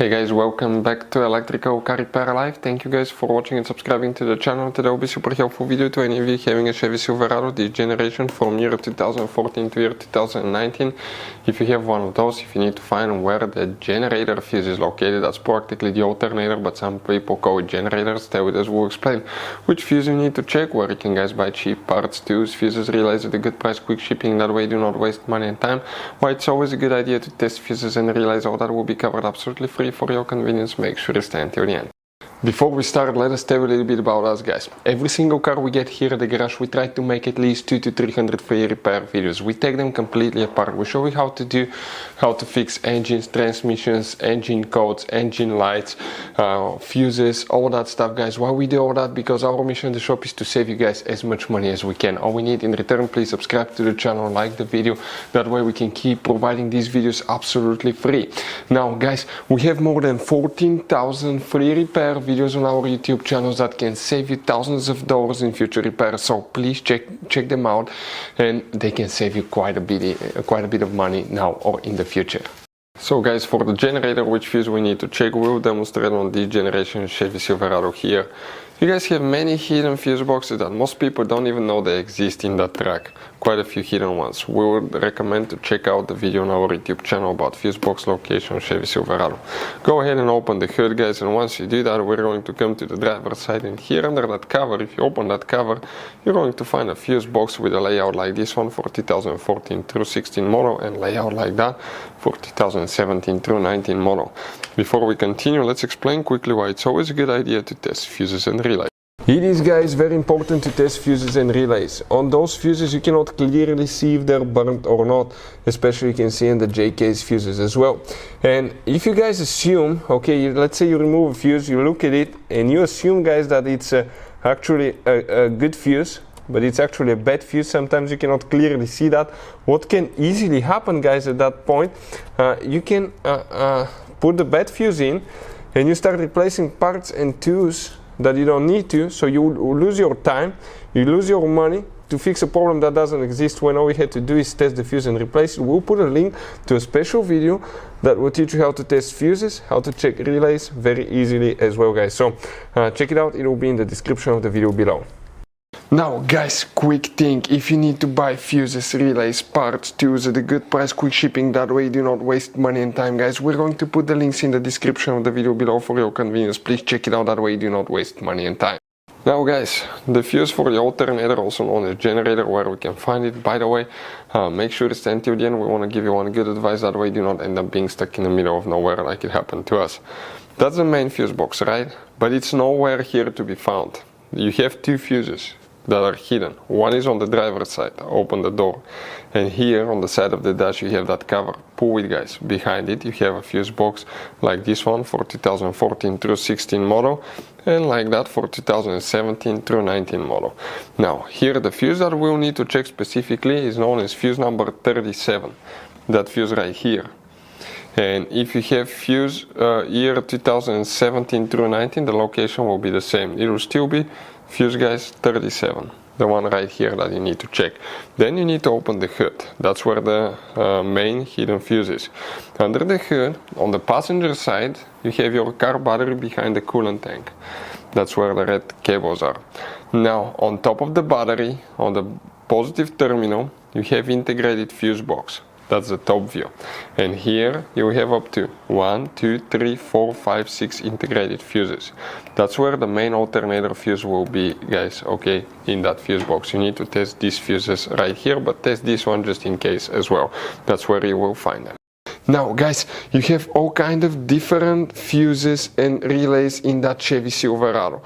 Hey guys, welcome back to Electrical Car Repair Live. Thank you guys for watching and subscribing to the channel. Today will be super helpful video to any of you having a Chevy Silverado this generation from year 2014 to year 2019. If you have one of those, if you need to find where the generator fuse is located, that's practically the alternator, but some people call it generators. Stay with us, we'll explain which fuse you need to check, where you can guys buy cheap parts, tools, fuses, relays at a good price, quick shipping, that way you do not waste money and time. Why it's always a good idea to test fuses and relays, all that will be covered absolutely free for your convenience. Make sure to stay until the end. Before we start, let us tell you a little bit about us, guys. Every single car we get here at the garage, we try to make at least 200 to 300 free repair videos. We take them completely apart. We show you how to fix engines, transmissions, engine codes, engine lights, fuses, all that stuff, guys. Why we do all that? Because our mission in the shop is to save you guys as much money as we can. All we need in return, please subscribe to the channel, like the video. That way we can keep providing these videos absolutely free. Now, guys, we have more than 14,000 free repair videos on our YouTube channels that can save you thousands of dollars in future repairs. So please check them out, and they can save you quite a bit of money now or in the future. So guys, for the generator, which fuse we need to check, we'll demonstrate on this generation Chevy Silverado here. You guys have many hidden fuse boxes that most people don't even know they exist in that truck. Quite a few hidden ones. We would recommend to check out the video on our YouTube channel about fuse box location Chevy Silverado. Go ahead and open the hood, guys, and once you do that, we're going to come to the driver's side, and here under that cover, if you open that cover, you're going to find a fuse box with a layout like this one for 2014 through 16 model, and layout like that for 2017 through 19 model. Before we continue, let's explain quickly why it's always a good idea to test fuses and relays. It is, guys, very important to test fuses and relays. On those fuses you cannot clearly see if they're burnt or not, especially you can see in the J-case fuses as well. And if you guys assume, okay, let's say you remove a fuse, you look at it and you assume, guys, that it's actually a good fuse, but it's actually a bad fuse. Sometimes you cannot clearly see that. What can easily happen, guys, at that point, you can put the bad fuse in and you start replacing parts and tools that you don't need to, so you lose your time, you lose your money to fix a problem that doesn't exist, when all we had to do is test the fuse and replace it. We'll put a link to a special video that will teach you how to test fuses, how to check relays very easily as well, guys. So check it out, it will be in the description of the video below. Now, guys, quick thing, if you need to buy fuses, relays, parts, tools at a good price, quick shipping, that way you do not waste money and time, guys, we're going to put the links in the description of the video below for your convenience. Please check it out, that way you do not waste money and time. Now, guys, the fuse for the alternator, also known as generator, where we can find it, by the way, make sure to stay until the end. We want to give you one good advice, that way you do not end up being stuck in the middle of nowhere like it happened to us. That's the main fuse box, right? But it's nowhere here to be found. You have two fuses that are hidden. One is on the driver's side, open the door, and here on the side of the dash you have that cover. Pull it, guys. Behind it you have a fuse box like this one for 2014 through 16 model, and like that for 2017 through 19 model. Now here the fuse that we'll need to check specifically is known as fuse number 37, that fuse right here. And if you have fuse year 2017 through 19, the location will be the same. It will still be fuse, guys, 37, the one right here that you need to check. Then you need to open the hood. That's where the main hidden fuse is. Under the hood, on the passenger side, you have your car battery behind the coolant tank. That's where the red cables are. Now, on top of the battery, on the positive terminal, you have integrated fuse box. That's the top view, and here you have up to 1, 2, 3, 4, 5, 6 integrated fuses. That's where the main alternator fuse will be, guys, okay, in that fuse box. You need to test these fuses right here, but test this one just in case as well. That's where you will find them. Now, guys, you have all kind of different fuses and relays in that Chevy Silverado.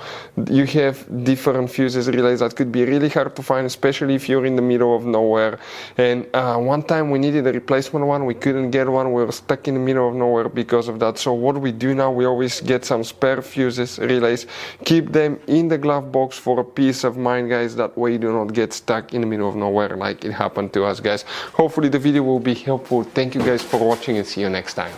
You have different fuses, relays that could be really hard to find, especially if you're in the middle of nowhere. And one time we needed a replacement one, we couldn't get one, we were stuck in the middle of nowhere because of that. So what we do now, we always get some spare fuses, relays, keep them in the glove box for a peace of mind, guys. That way you do not get stuck in the middle of nowhere like it happened to us, guys. Hopefully the video will be helpful. Thank you guys for watching, and see you next time.